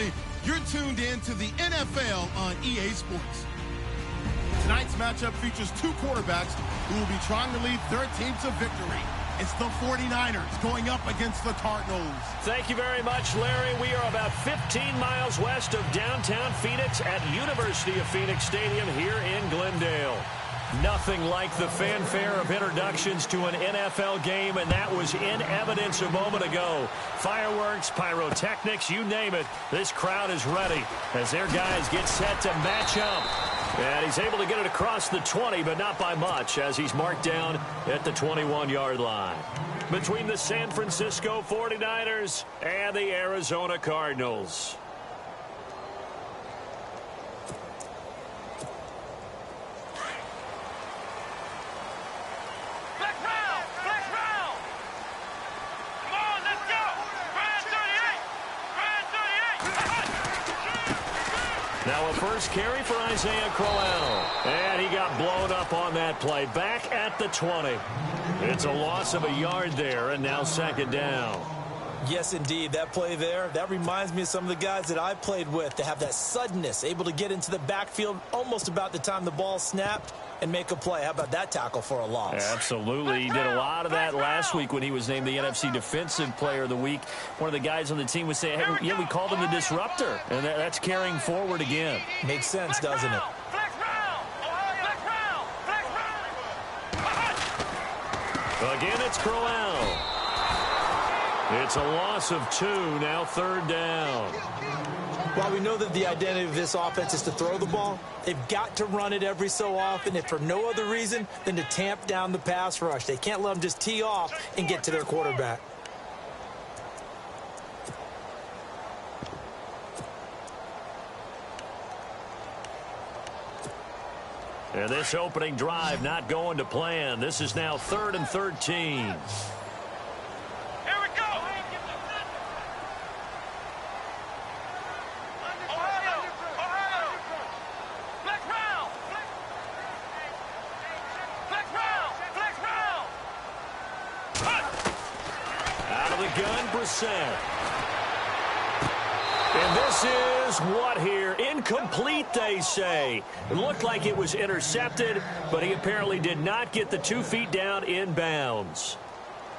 family. You're tuned in to the NFL on EA Sports. Tonight's matchup features two quarterbacks who will be trying to lead their team to victory. It's the 49ers going up against the Cardinals. Thank you very much, Larry. We are about 15 miles west of downtown Phoenix at University of Phoenix Stadium here in Glendale. Nothing like the fanfare of introductions to an NFL game, and that was in evidence a moment ago. Fireworks, pyrotechnics, you name it. This crowd is ready as their guys get set to match up. And he's able to get it across the 20, but not by much, as he's marked down at the 21-yard line. Between the San Francisco 49ers and the Arizona Cardinals. Now a first carry for Isaiah Crowell. And he got blown up on that play. Back at the 20. It's a loss of a yard there, and now second down. Yes, indeed. That play there, that reminds me of some of the guys that I played with. They have that suddenness, able to get into the backfield almost about the time the ball snapped and make a play. How about that tackle for a loss? Absolutely. He did a lot of that last week when he was named the NFC Defensive Player of the Week. One of the guys on the team would say, hey, yeah, we called him the disruptor. And that's carrying forward again. Makes sense, doesn't it? Again, it's Crowell. It's a loss of 2, now third down. While we know that the identity of this offense is to throw the ball, they've got to run it every so often, if for no other reason than to tamp down the pass rush. They can't let them just tee off and get to their quarterback. And this opening drive not going to plan. This is now 3rd and 13. And this is what here? Incomplete, they say. It looked like it was intercepted, but he apparently did not get the 2 feet down in bounds.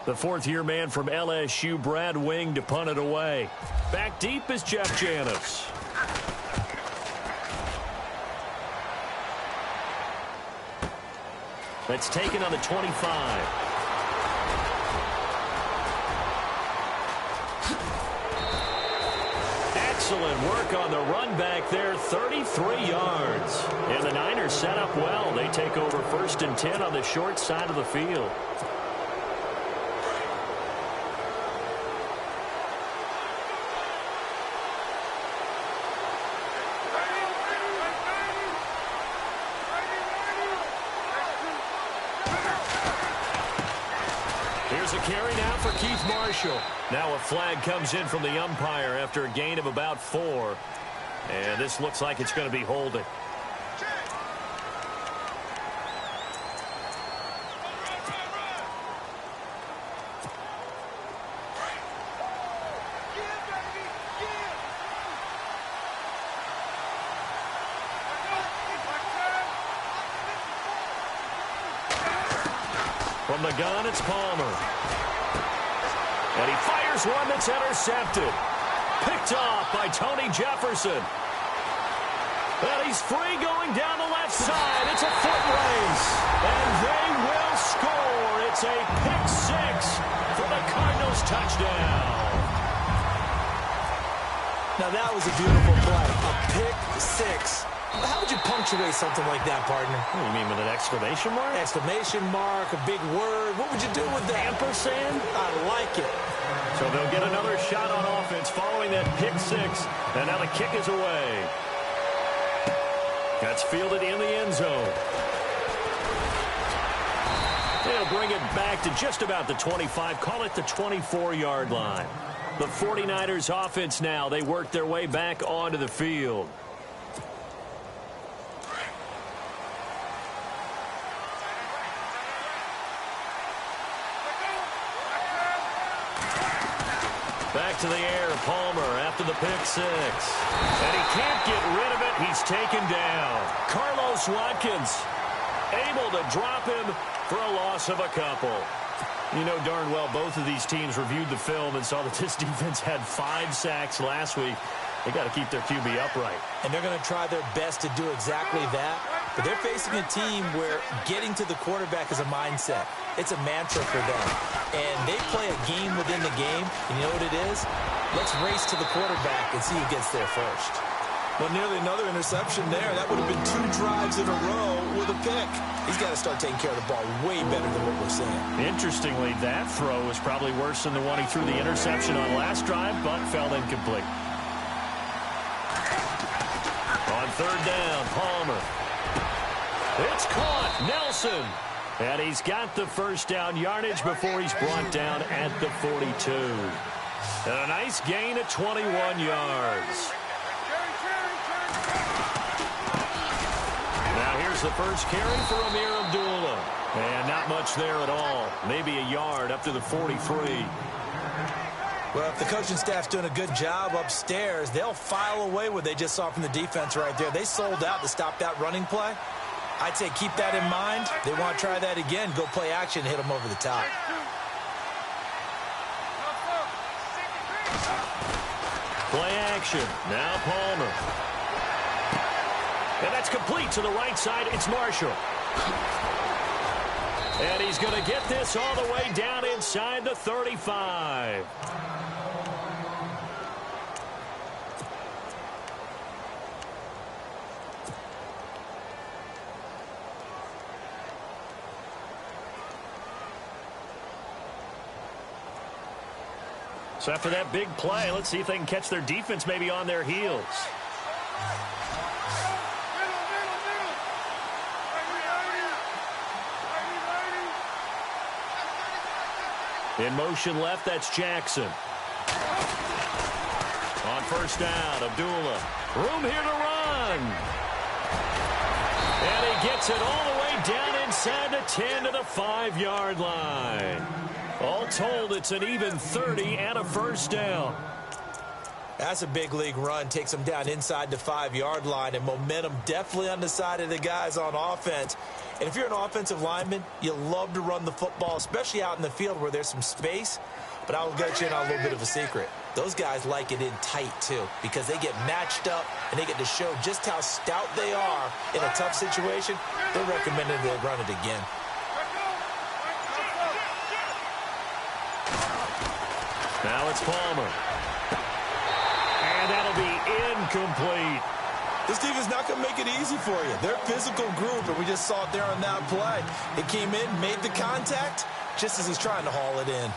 The fourth-year man from LSU, Brad Wing, to punt it away. Back deep is Jeff Janis. That's taken on the 25. Excellent work on the run back there, 33 yards. And the Niners set up well. They take over 1st and 10 on the short side of the field. Here's a carry now for Keith Marshall. Now a flag comes in from the umpire after a gain of about 4. And this looks like it's going to be holding. From the gun, it's Palmer. And he fires one that's intercepted. Picked off by Tony Jefferson. And he's free going down the left side. It's a foot race. And they will score. It's a pick 6 for the Cardinals touchdown. Now that was a beautiful play. A pick 6. How would you punctuate something like that, partner? What do you mean, with an exclamation mark? Exclamation mark, a big word. What would you do with that? Ampersand? I like it. So they'll get another shot on offense following that pick 6. And now the kick is away. That's fielded in the end zone. They'll bring it back to just about the 25. Call it the 24-yard line. The 49ers offense now. They work their way back onto the field. Back to the air, Palmer after the pick six. And he can't get rid of it. He's taken down. Carlos Watkins able to drop him for a loss of a couple. You know darn well both of these teams reviewed the film and saw that this defense had 5 sacks last week. They got to keep their QB upright. And they're going to try their best to do exactly that. But they're facing a team where getting to the quarterback is a mindset. It's a mantra for them. And they play a game within the game. And you know what it is? Let's race to the quarterback and see who gets there first. Well, nearly another interception there. That would have been 2 drives in a row with a pick. He's got to start taking care of the ball way better than what we're seeing. Interestingly, that throw was probably worse than the one he threw the interception on last drive, but fell incomplete. On third down, Palmer. It's caught. Nelson. And he's got the first down yardage before he's brought down at the 42. And a nice gain of 21 yards. Now here's the first carry for Amir Abdullah. And not much there at all. Maybe a yard up to the 43. Well, if the coaching staff's doing a good job upstairs, they'll file away what they just saw from the defense right there. They sold out to stop that running play. I'd say keep that in mind. They want to try that again. Go play action, hit them over the top. Play action. Now Palmer. And that's complete to the right side. It's Marshall. And he's going to get this all the way down inside the 35. So after that big play, let's see if they can catch their defense maybe on their heels. In motion left, that's Jackson. On first down, Abdullah. Room here to run. And he gets it all the way down inside the 10 to the 5-yard line. All told, it's an even 30 and a first down. That's a big league run. Takes them down inside the 5-yard line, and momentum definitely on the side of the guys on offense. And if you're an offensive lineman, you love to run the football, especially out in the field where there's some space. But I will get you in on a little bit of a secret. Those guys like it in tight, too, because they get matched up and they get to show just how stout they are in a tough situation. They're recommended they run it again. Now it's Palmer. And that'll be incomplete. This defense is not going to make it easy for you. They're a physical group, and we just saw it there on that play. It came in, made the contact, just as he's trying to haul it in.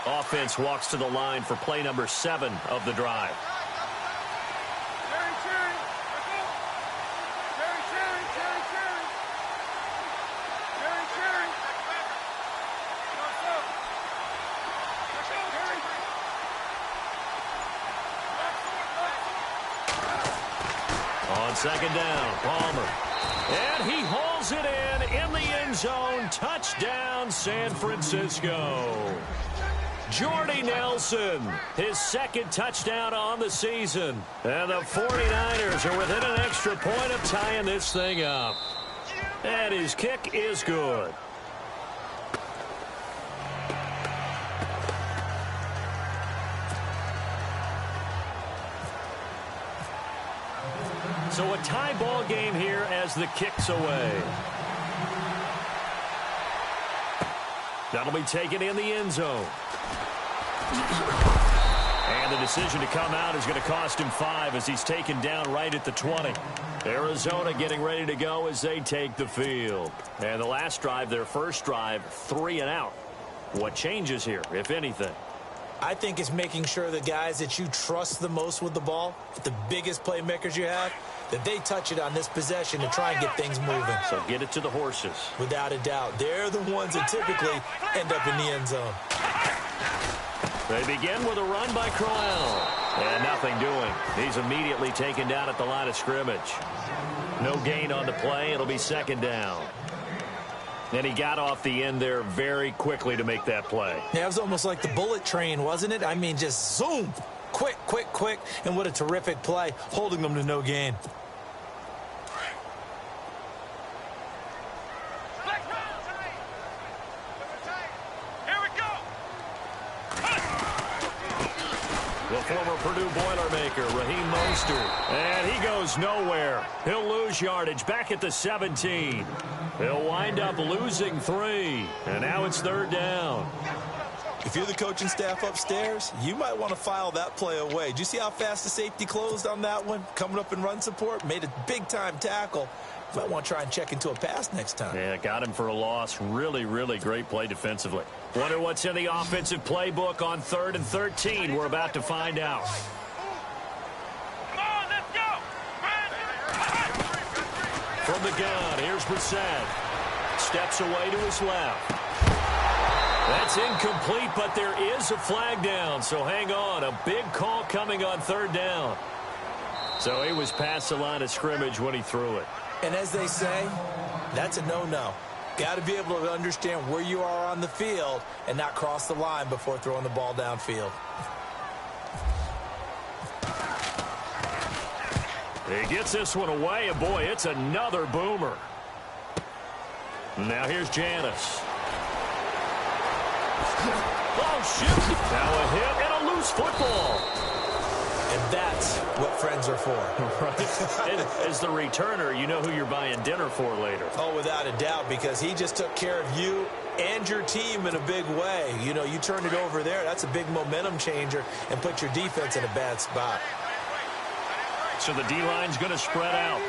Offense walks to the line for play number 7 of the drive. On second down, Palmer. And he hauls it in the end zone. Touchdown, San Francisco. Jordy Nelson, his second touchdown on the season. And the 49ers are within an extra point of tying this thing up. And his kick is good. So a tie ball game here as the kick's away. That'll be taken in the end zone. And the decision to come out is going to cost him 5 as he's taken down right at the 20. Arizona getting ready to go as they take the field. And the last drive, their first drive, 3 and out. What changes here, if anything? I think it's making sure the guys that you trust the most with the ball, the biggest playmakers you have, that they touch it on this possession to try and get things moving. So get it to the horses. Without a doubt. They're the ones that typically end up in the end zone. They begin with a run by Crowell. And nothing doing. He's immediately taken down at the line of scrimmage. No gain on the play. It'll be second down. And he got off the end there very quickly to make that play. Yeah, it was almost like the bullet train, wasn't it? I mean, just zoom. Quick, quick, quick. And what a terrific play, holding them to no gain. The former Purdue Boilermaker, Raheem Mostert. And he goes nowhere. He'll lose yardage back at the 17. He'll wind up losing 3. And now it's third down. If you're the coaching staff upstairs, you might want to file that play away. Did you see how fast the safety closed on that one? Coming up in run support, made a big-time tackle. You might want to try and check into a pass next time. Yeah, got him for a loss. Really, really great play defensively. Wonder what's in the offensive playbook on 3rd and 13. We're about to find out. Come on, let's go! From the gun, here's Brissett. Steps away to his left. That's incomplete, but there is a flag down, so hang on. A big call coming on 3rd down. So he was past the line of scrimmage when he threw it. And as they say, that's a no-no. Got to be able to understand where you are on the field and not cross the line before throwing the ball downfield. He gets this one away, and boy, it's another boomer. Now here's Janis. Oh, shoot! Now a hit and a loose football. And that's what friends are for. Right. And as the returner, you know who you're buying dinner for later. Oh, without a doubt, because he just took care of you and your team in a big way. You know, you turned it over there. That's a big momentum changer and put your defense in a bad spot. So the D-line's going to spread out.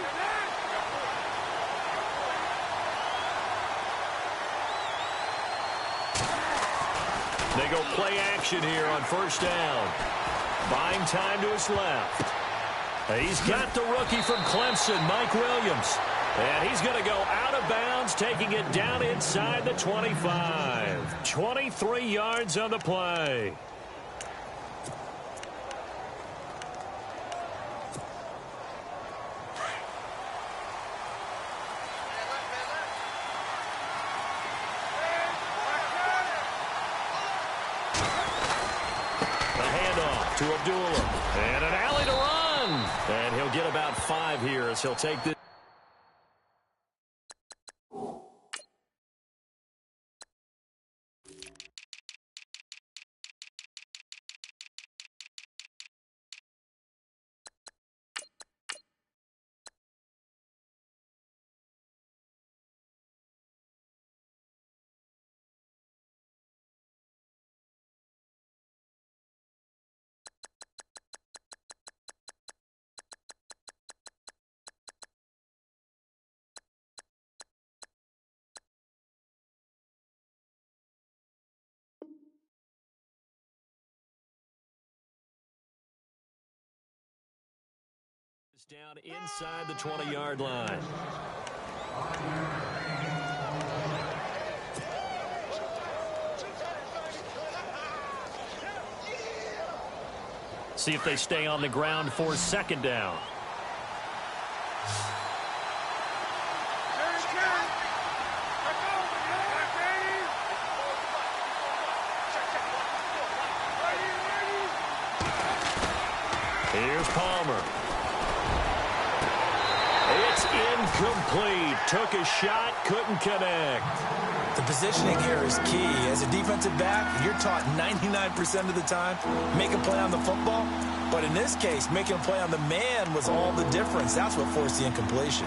They go play action here on 1st down. Buying time to his left. He's got the rookie from Clemson, Mike Williams. And he's going to go out of bounds, taking it down inside the 25. 23 yards on the play. To Abdullah. And an alley to run. And he'll get about 5 here as he'll take this. Down inside the 20-yard line. See if they stay on the ground for 2nd down. Here's Palmer. It's incomplete. Took a shot, couldn't connect. The positioning here is key. As a defensive back, you're taught 99% of the time, make a play on the football. But in this case, making a play on the man was all the difference. That's what forced the incompletion.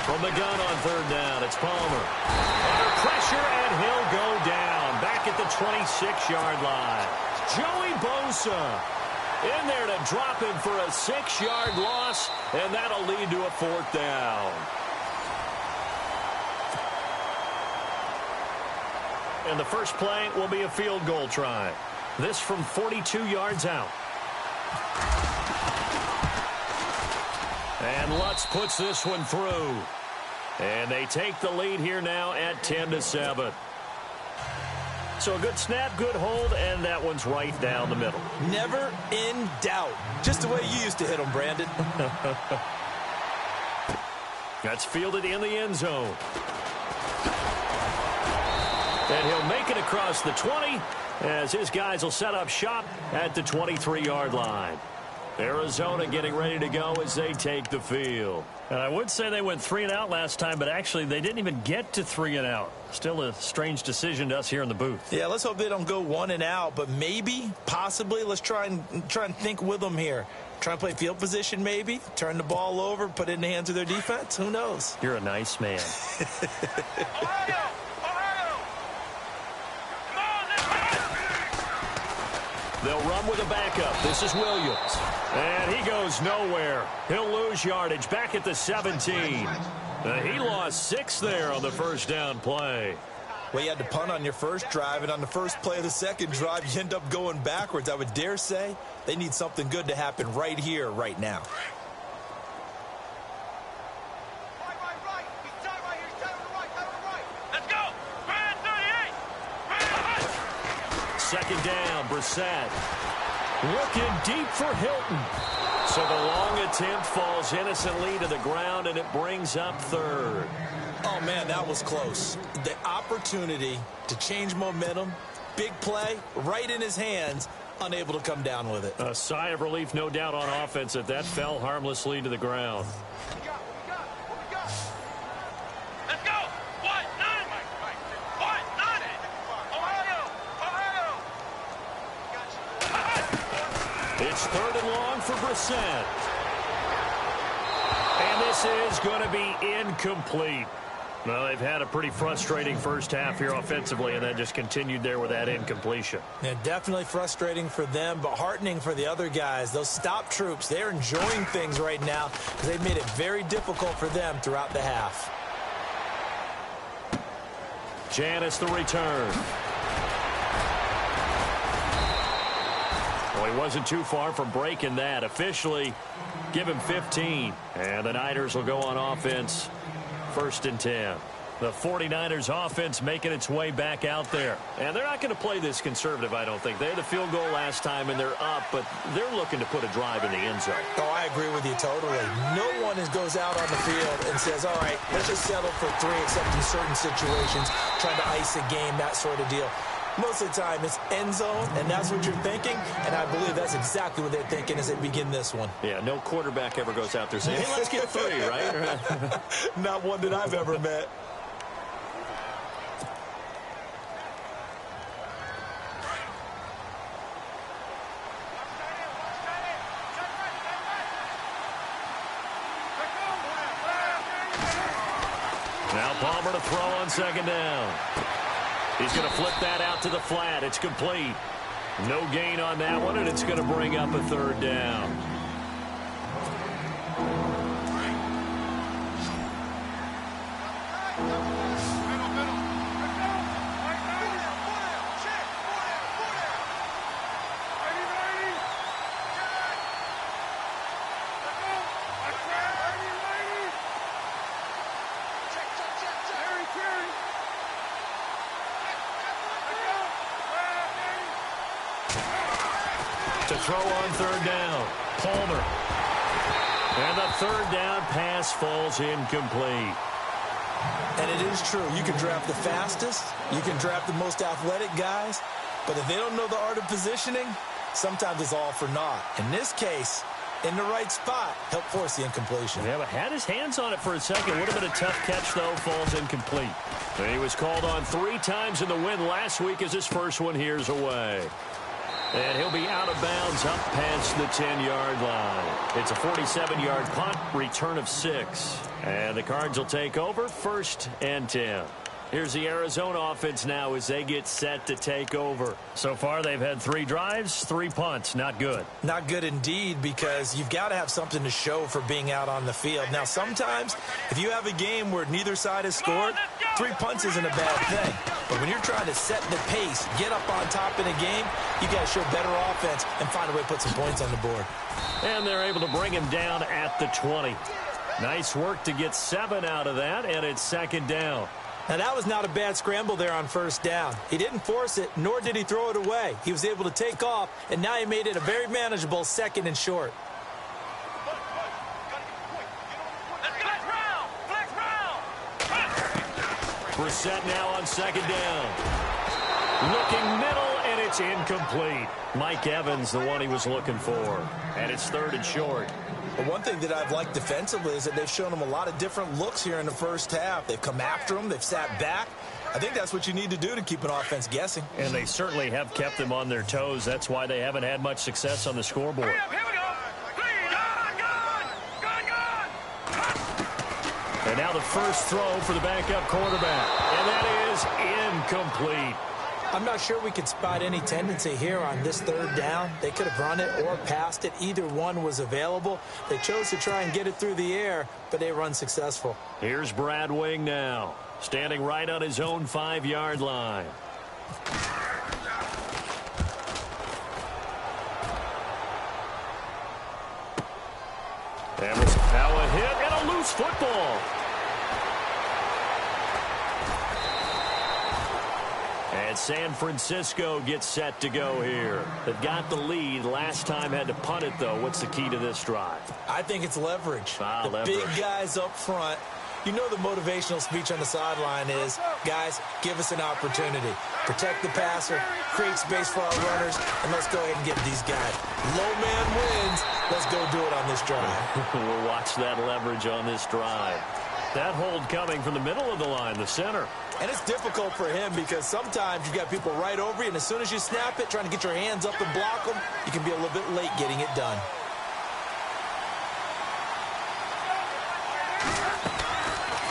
From the gun on 3rd down, it's Palmer. Under pressure, and he'll go down. Back at the 26-yard line. Joey Bosa in there to drop him for a 6-yard loss, and that'll lead to a 4th down. And the first play will be a field goal try. This from 42 yards out. And Lutz puts this one through. And they take the lead here now at 10-7. So a good snap, good hold, and that one's right down the middle. Never in doubt. Just the way you used to hit them, Brandon. That's fielded in the end zone. And he'll make it across the 20 as his guys will set up shop at the 23-yard line. Arizona getting ready to go as they take the field. And I would say they went 3 and out last time, but actually they didn't even get to 3 and out. Still a strange decision to us here in the booth. Yeah, let's hope they don't go 1 and out, but maybe, possibly, let's try and think with them here. Try and play field position maybe, turn the ball over, put it in the hands of their defense. Who knows? You're a nice man. Ohio! Ohio! Come on, let's go! They'll run with a backup. This is Williams. And he goes nowhere. He'll lose yardage back at the 17. He lost 6 there on the first down play. Well, you had to punt on your first drive, and on the first play of the second drive, you end up going backwards. I would dare say they need something good to happen right here, right now. Right. He's tight right here. He's tight on the right. Let's go! Brand 38! Second down, Brissett. Looking deep for Hilton. So the long attempt falls innocently to the ground, and it brings up third. Oh, man, that was close. The opportunity to change momentum, big play, right in his hands, unable to come down with it. A sigh of relief, no doubt, on offense that fell harmlessly to the ground. What we got? Let's go! What? 9! What? 9! Ohio! It's third and long for Brissett. And this is going to be incomplete. Well, they've had a pretty frustrating first half here offensively, and then just continued there with that incompletion. Yeah, definitely frustrating for them, but heartening for the other guys. Those stop troops, they're enjoying things right now because they've made it very difficult for them throughout the half. Janis the return. Well, he wasn't too far from breaking that. Officially, give him 15. And the Niners will go on offense. 1st and 10. The 49ers offense making its way back out there. And they're not going to play this conservative, I don't think. They had a field goal last time, and they're up, but they're looking to put a drive in the end zone. Oh, I agree with you totally. No one goes out on the field and says, all right, let's just settle for 3, except in certain situations, trying to ice a game, that sort of deal. Most of the time, it's end zone, and that's what you're thinking, and I believe that's exactly what they're thinking as they begin this one. Yeah, no quarterback ever goes out there saying, hey, let's get 3, right? Not one that I've ever met. Now Palmer to throw on second down. He's going to flip that out to the flat. It's complete. No gain on that one, and it's going to bring up a third down. To throw on third down, Palmer. And the third down pass falls incomplete. And it is true. You can draft the fastest. You can draft the most athletic guys. But if they don't know the art of positioning, sometimes it's all for naught. In this case, in the right spot, helped force the incompletion. Yeah, but had his hands on it for a second. Would have been a tough catch, though. Falls incomplete. And he was called on 3 times in the win last week as his first one here's away. And he'll be out of bounds up past the 10-yard line. It's a 47-yard punt, return of 6. And the Cards will take over, 1st and 10. Here's the Arizona offense now as they get set to take over. So far, they've had 3 drives, 3 punts. Not good. Not good indeed, because you've got to have something to show for being out on the field. Now, sometimes, if you have a game where neither side has scored, 3 punts isn't a bad thing. But when you're trying to set the pace, get up on top in a game, you got to show better offense and find a way to put some points on the board. And they're able to bring him down at the 20. Nice work to get 7 out of that, and it's second down. Now, that was not a bad scramble there on first down. He didn't force it, nor did he throw it away. He was able to take off, and now he made it a very manageable 2nd and short. Brissett now on second down. Looking middle, and it's incomplete. Mike Evans, the one he was looking for. And it's 3rd and short. But one thing that I've liked defensively is that they've shown him a lot of different looks here in the first half. They've come after him. They've sat back. I think that's what you need to do to keep an offense guessing. And they certainly have kept them on their toes. That's why they haven't had much success on the scoreboard. Here we go. And now the first throw for the backup quarterback. And that is incomplete. I'm not sure we could spot any tendency here on this 3rd down. They could have run it or passed it. Either one was available. They chose to try and get it through the air, but they were unsuccessful. Here's Brad Wing now, standing right on his own 5-yard line. That was now a hit and a loose football. And San Francisco gets set to go here. They've got the lead. Last time had to punt it, though. What's the key to this drive? I think it's leverage. The leverage. Big guys up front. You know the motivational speech on the sideline is, guys, give us an opportunity. Protect the passer, create space for our runners, and let's go ahead and get these guys. Low man wins. Let's go do it on this drive. We'll watch that leverage on this drive. That hold coming from the middle of the line, the center. And it's difficult for him because sometimes you've got people right over you, and as soon as you snap it, trying to get your hands up and block them, you can be a little bit late getting it done.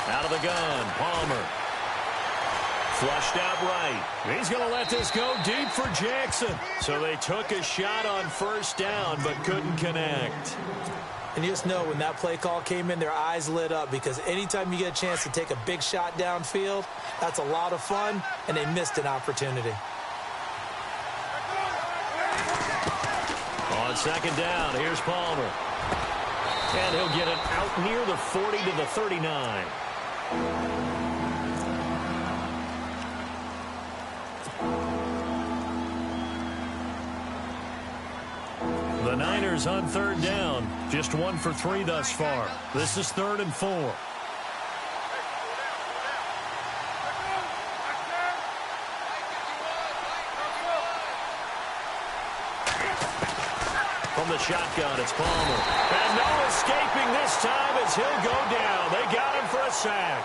Out of the gun, Palmer. Flushed out right. He's going to let this go deep for Jackson. So they took a shot on first down, but couldn't connect. And you just know when that play call came in, their eyes lit up because anytime you get a chance to take a big shot downfield, that's a lot of fun, and they missed an opportunity. On second down, here's Palmer. And he'll get it out near the 40 to the 39. The Niners on third down. Just 1 for 3 thus far. This is 3rd and 4. From the shotgun, it's Palmer. And no escaping this time as he'll go down. They got him for a sack.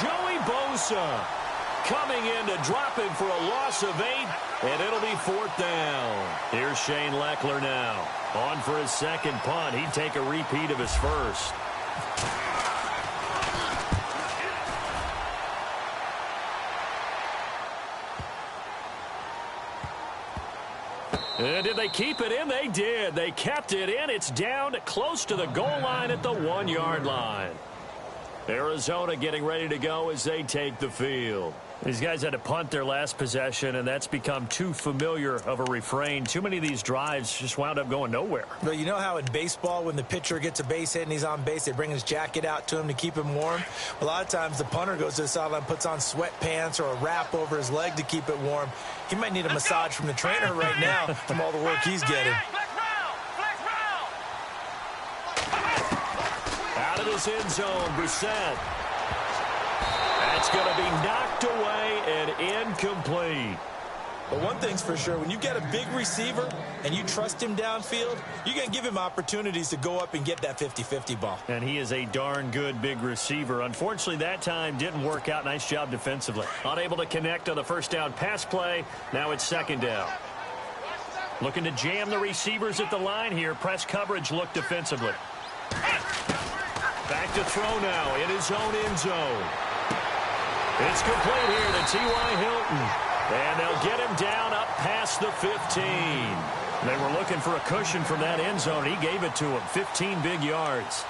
Joey Bosa coming in to drop him for a loss of 8, and it'll be 4th down. Here's Shane Leckler now. On for his second punt. He'd take a repeat of his first. Did they keep it in? They did. They kept it in. It's down close to the goal line at the 1-yard line. Arizona getting ready to go as they take the field. These guys had to punt their last possession, and that's become too familiar of a refrain. Too many of these drives just wound up going nowhere. But you know how in baseball, when the pitcher gets a base hit and he's on base, they bring his jacket out to him to keep him warm? A lot of times the punter goes to the sideline, puts on sweatpants or a wrap over his leg to keep it warm. He might need a massage from the trainer right now from all the work he's getting. Out of this end zone, Brissett. That's going to be knocked away and incomplete. But one thing's for sure, when you get a big receiver and you trust him downfield, you're going to give him opportunities to go up and get that 50-50 ball. And he is a darn good big receiver. Unfortunately, that time didn't work out. Nice job defensively. Unable to connect on the first down pass play. Now it's second down. Looking to jam the receivers at the line here. Press coverage look defensively. Back to throw now in his own end zone. It's complete here to T.Y. Hilton. And they'll get him down up past the 15. They were looking for a cushion from that end zone. He gave it to him. 15 big yards.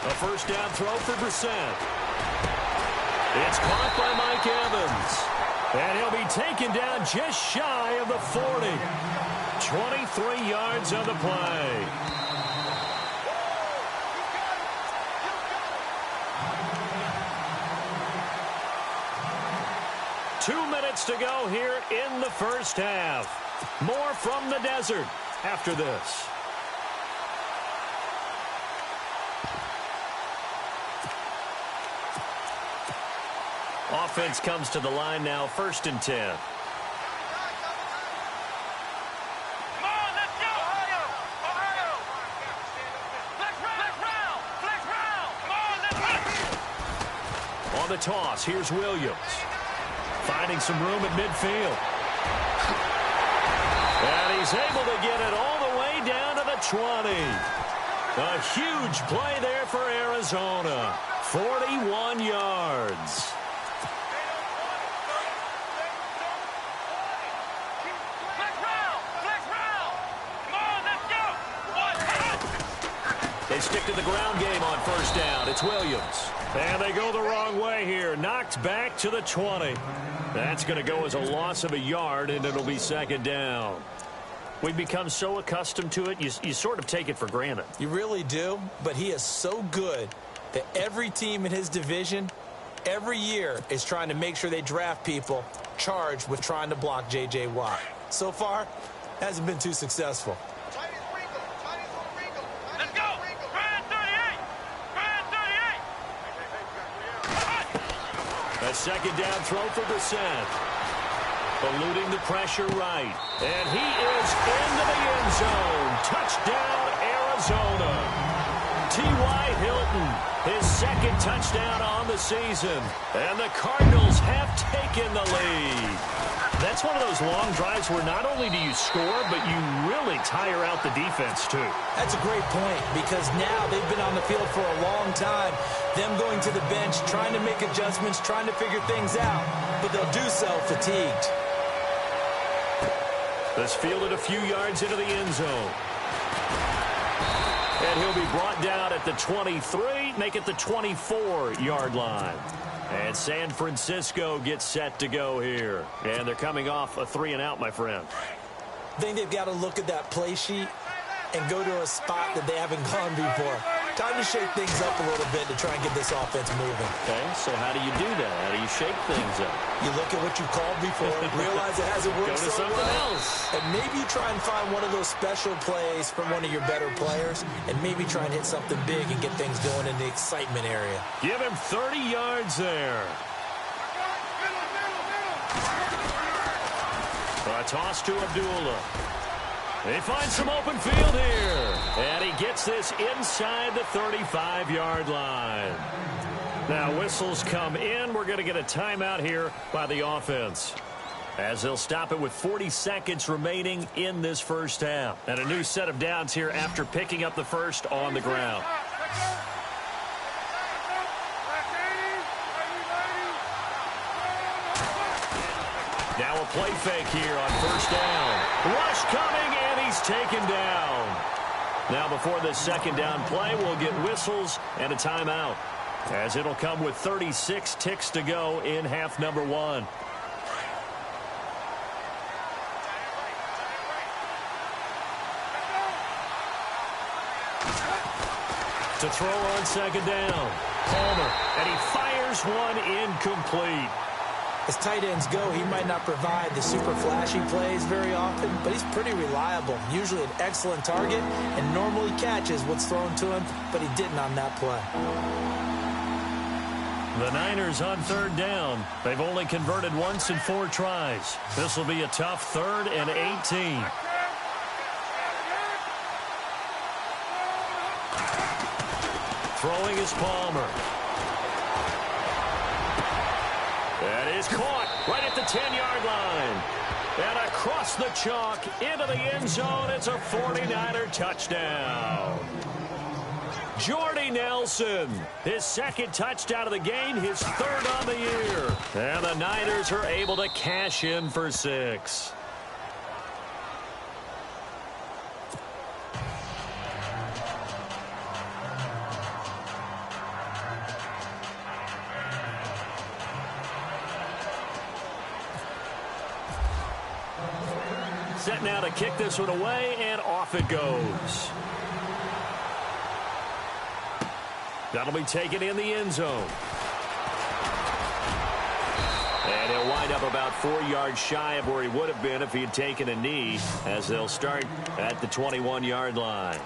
A first down throw for Brissett. It's caught by Mike Evans. And he'll be taken down just shy of the 40. 23 yards on the play. Two minutes to go here in the first half. More from the desert after this. Offense comes to the line now, 1st and 10. Come on, let's go! Ohio! Flex round! Come on, let's go! On the toss, here's Williams. Finding some room at midfield. And he's able to get it all the way down to the 20. A huge play there for Arizona. 41 yards. They stick to the ground game on first down. It's Williams. And they go the wrong way here. Knocked back to the 20. That's going to go as a loss of a yard, and it'll be 2nd down. We've become so accustomed to it, you sort of take it for granted. You really do, but he is so good that every team in his division, every year, is trying to make sure they draft people charged with trying to block J.J. Watt. So far, hasn't been too successful. Let's go! Brand 38! Brand 38! A 2nd down throw for Brissett. Eluding the pressure right. And he is into the end zone. Touchdown, Arizona. T.Y. Hilton, his 2nd touchdown on the season. And the Cardinals have taken the lead. That's one of those long drives where not only do you score, but you really tire out the defense, too. That's a great point, because now they've been on the field for a long time. Them going to the bench, trying to make adjustments, trying to figure things out, but they'll do so fatigued. This fielded a few yards into the end zone. And he'll be brought down at the 23, make it the 24-yard line. And San Francisco gets set to go here. And they're coming off a 3-and-out, my friend. I think they've got to look at that play sheet and go to a spot that they haven't gone before. Time to shake things up a little bit to try and get this offense moving. Okay, so how do you do that? How do you shake things up? You look at what you called before, realize it hasn't worked Go to so something well, else. and maybe you try and find one of those special plays from one of your better players, and maybe try and hit something big and get things going in the excitement area. Give him 30 yards there. A toss to Abdullah. They find some open field here. And he gets this inside the 35-yard line. Now, whistles come in. We're going to get a timeout here by the offense, as they'll stop it with 40 seconds remaining in this first half. And a new set of downs here after picking up the first on the ground. Now a play fake here on first down. Rush coming, and he's taken down. Now before this 2nd down play, we'll get whistles and a timeout, as it'll come with 36 ticks to go in half number 1. To throw on 2nd down. Palmer, and he fires one incomplete. As tight ends go, he might not provide the super flashy plays very often, but he's pretty reliable, usually an excellent target, and normally catches what's thrown to him, but he didn't on that play. The Niners on 3rd down. They've only converted once in 4 tries. This will be a tough 3rd and 18. Throwing is Palmer. That is caught right at the 10-yard line. And across the chalk into the end zone. It's a 49er touchdown. Jordy Nelson, his 2nd touchdown of the game, his 3rd on the year. And the Niners are able to cash in for 6. set now to kick this one away, and off it goes. That'll be taken in the end zone. And he'll wind up about 4 yards shy of where he would have been if he had taken a knee, as they'll start at the 21-yard line.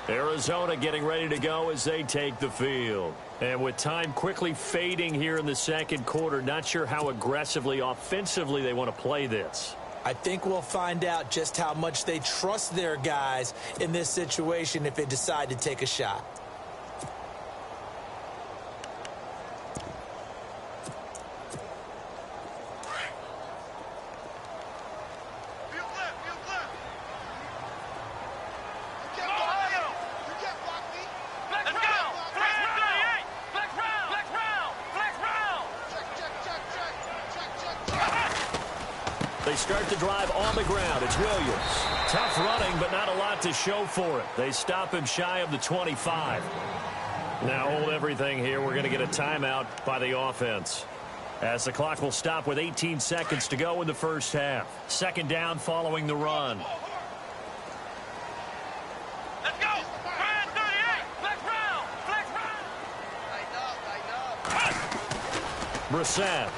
Arizona getting ready to go as they take the field. And with time quickly fading here in the second quarter, not sure how aggressively, offensively they want to play this. I think we'll find out just how much they trust their guys in this situation if they decide to take a shot. They start the drive on the ground. It's Williams. Tough running, but not a lot to show for it. They stop him shy of the 25. Now hold everything here. We're going to get a timeout by the offense, as the clock will stop with 18 seconds to go in the first half. Second down following the run. Let's go! Ryan 38! Flex round! Flex round! Brissett.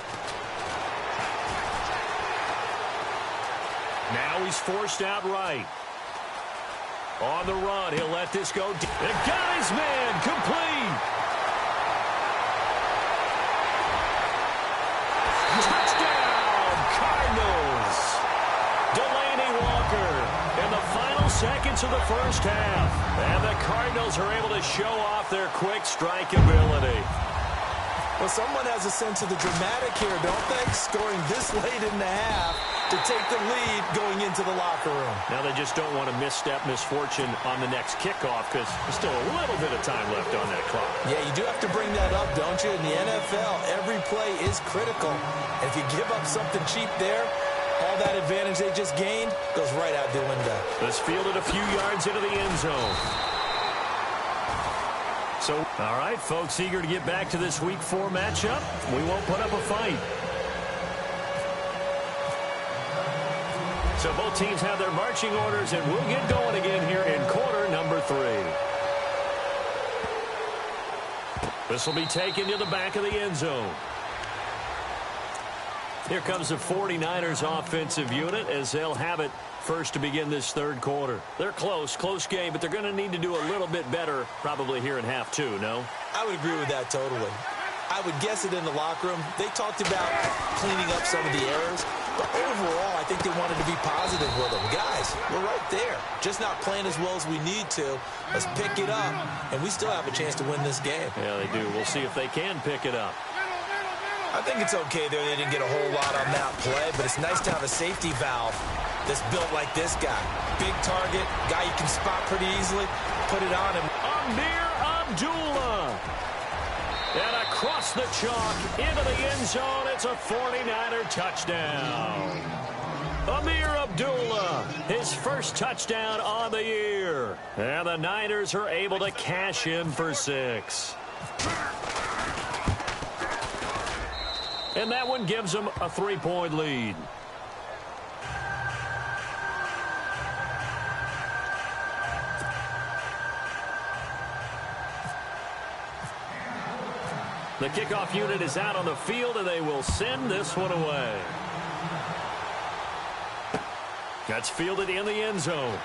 Now he's forced out right. On the run, he'll let this go. It got his man complete. Touchdown, Cardinals. Delaney Walker in the final seconds of the first half. And the Cardinals are able to show off their quick strike ability. Well, someone has a sense of the dramatic here, don't they? Scoring this late in the half to take the lead going into the locker room. Now they just don't want to misstep misfortune on the next kickoff because there's still a little bit of time left on that clock. Yeah, you do have to bring that up, don't you? In the NFL, every play is critical. And if you give up something cheap there, all that advantage they just gained goes right out the window. Let's field it a few yards into the end zone. So, all right, folks, eager to get back to this Week 4 matchup. We won't put up a fight. So both teams have their marching orders, and we'll get going again here in quarter number 3. This will be taken to the back of the end zone. Here comes the 49ers offensive unit as they'll have it first to begin this third quarter. They're close game, but they're going to need to do a little bit better probably here in half 2, no? I would agree with that totally. I would guess it in the locker room. They talked about cleaning up some of the errors, but overall, I think they wanted to be positive with them. Guys, we're right there. Just not playing as well as we need to. Let's pick it up, and we still have a chance to win this game. Yeah, they do. We'll see if they can pick it up. I think it's okay there. They didn't get a whole lot on that play, but it's nice to have a safety valve that's built like this guy. Big target, guy you can spot pretty easily. Put it on him. Amir Abdullah. And across the chalk into the end zone. It's a 49er touchdown. Amir Abdullah, his first touchdown on the year. And the Niners are able to cash in for 6. And that one gives them a 3-point lead. The kickoff unit is out on the field, and they will send this one away. That's fielded in the end zone.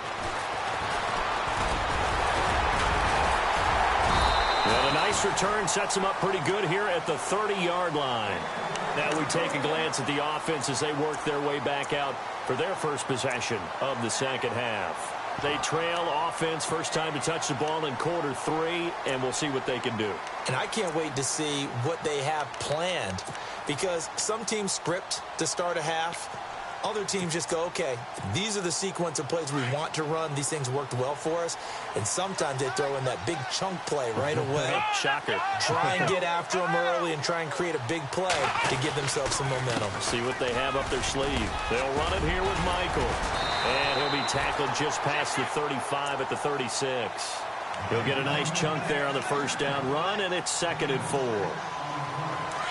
And a nice return sets them up pretty good here at the 30-yard line. Now we take a glance at the offense as they work their way back out for their first possession of the second half. They trail offense, first time to touch the ball in quarter 3, and we'll see what they can do. And I can't wait to see what they have planned, because some teams script to start a half. Other teams just go, okay, these are the sequence of plays we want to run. These things worked well for us. And sometimes they throw in that big chunk play right away. Shocker. Try and get after them early and try and create a big play to give themselves some momentum. See what they have up their sleeve. They'll run it here with Michael. And he'll be tackled just past the 35 at the 36. He'll get a nice chunk there on the first down run, and it's 2nd and 4.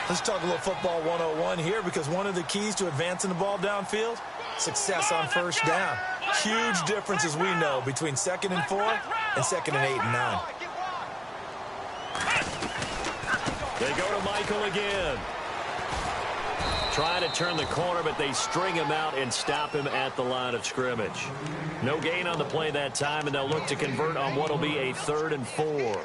Let's talk a little football 101 here, because one of the keys to advancing the ball downfield, success on first down. Huge difference, as we know, between 2nd and 4 and 2nd and 8 and 9. They go to Michael again. Trying to turn the corner, but they string him out and stop him at the line of scrimmage. No gain on the play that time, and they'll look to convert on what will be a 3rd and 4.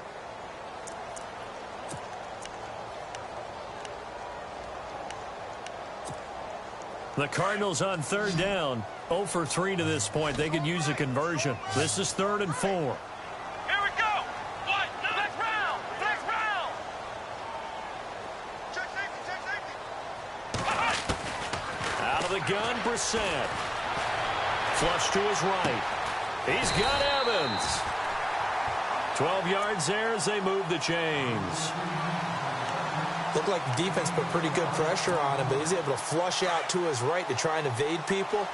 The Cardinals on 3rd down. 0 for 3 to this point. They could use a conversion. This is 3rd and 4. Here we go. What? Next round. Next round. Check safety. Out of the gun, Brissett. Flush to his right. He's got Evans. 12 yards there as they move the chains. Looked like the defense put pretty good pressure on him, but he's able to flush out to his right to try and evade people.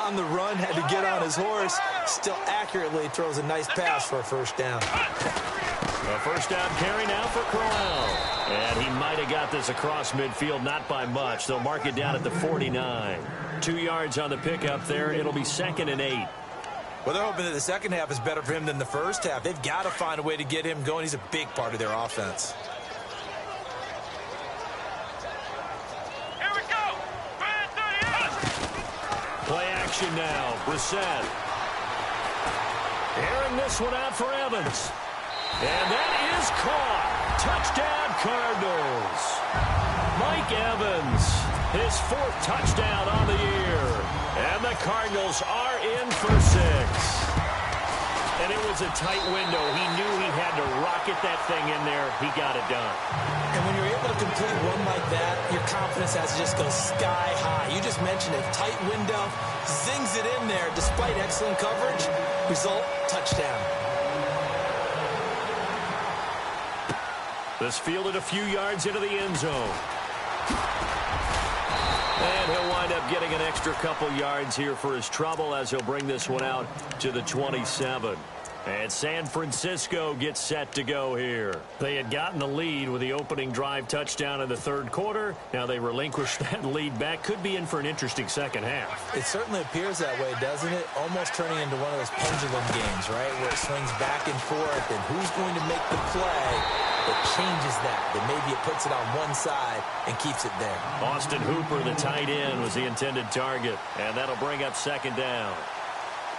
On the run, had to get on his horse. Still accurately throws a nice pass for a 1st down. A 1st down carry now for Corral. And he might have got this across midfield, not by much. They'll mark it down at the 49. 2 yards on the pickup there. It'll be 2nd and 8. Well, they're hoping that the second half is better for him than the first half. They've got to find a way to get him going. He's a big part of their offense. Play action now. Brissett. Airing this one out for Evans. And that is caught. Touchdown, Cardinals. Mike Evans, his 4th touchdown on the year. And the Cardinals are in for 6. And it was a tight window. He knew he had to rocket that thing in there. He got it done. And when you're able to complete one like that, your confidence has to just go sky high. You just mentioned a tight window, zings it in there despite excellent coverage. Result, touchdown. This fielded a few yards into the end zone. And he'll wind up getting an extra couple yards here for his trouble as he'll bring this one out to the 27. And San Francisco gets set to go here. They had gotten the lead with the opening drive touchdown in the 3rd quarter. Now they relinquish that lead back. Could be in for an interesting second half. It certainly appears that way, doesn't it? Almost turning into one of those pendulum games, right? Where it swings back and forth, and who's going to make the play that changes that maybe it puts it on one side and keeps it there. Austin Hooper, the tight end, was the intended target. And that'll bring up 2nd down.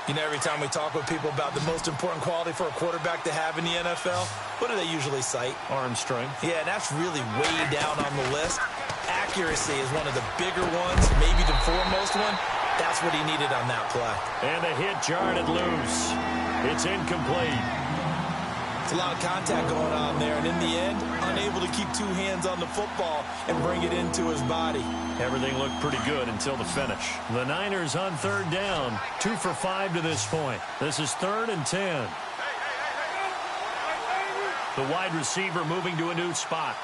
You know, every time we talk with people about the most important quality for a quarterback to have in the NFL, what do they usually cite? Arm strength. Yeah, and that's really way down on the list. Accuracy is one of the bigger ones, maybe the foremost one. That's what he needed on that play. And the hit jarred it loose. It's incomplete. It's a lot of contact going on there, and in the end, unable to keep 2 hands on the football and bring it into his body. Everything looked pretty good until the finish. The Niners on 3rd down. 2 for 5 to this point. This is 3rd and 10. The wide receiver moving to a new spot.